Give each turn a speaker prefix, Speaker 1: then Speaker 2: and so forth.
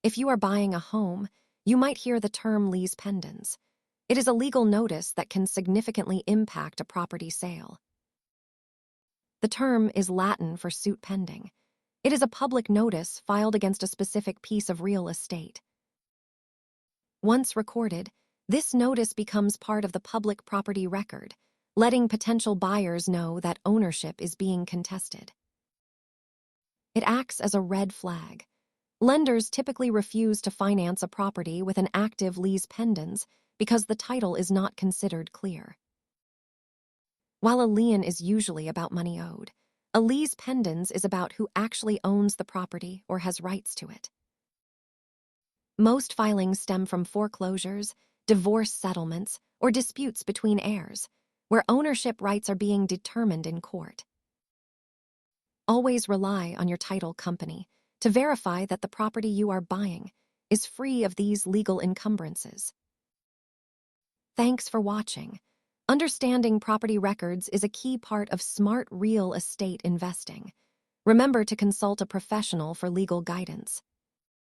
Speaker 1: If you are buying a home, you might hear the term Lis Pendens. It is a legal notice that can significantly impact a property sale. The term is Latin for suit pending. It is a public notice filed against a specific piece of real estate. Once recorded, this notice becomes part of the public property record, letting potential buyers know that ownership is being contested. It acts as a red flag. Lenders typically refuse to finance a property with an active Lis Pendens because the title is not considered clear. While a lien is usually about money owed, a Lis Pendens is about who actually owns the property or has rights to it. Most filings stem from foreclosures, divorce settlements, or disputes between heirs, where ownership rights are being determined in court. Always rely on your title company to verify that the property you are buying is free of these legal encumbrances. Thanks for watching. Understanding property records is a key part of smart real estate investing. Remember to consult a professional for legal guidance.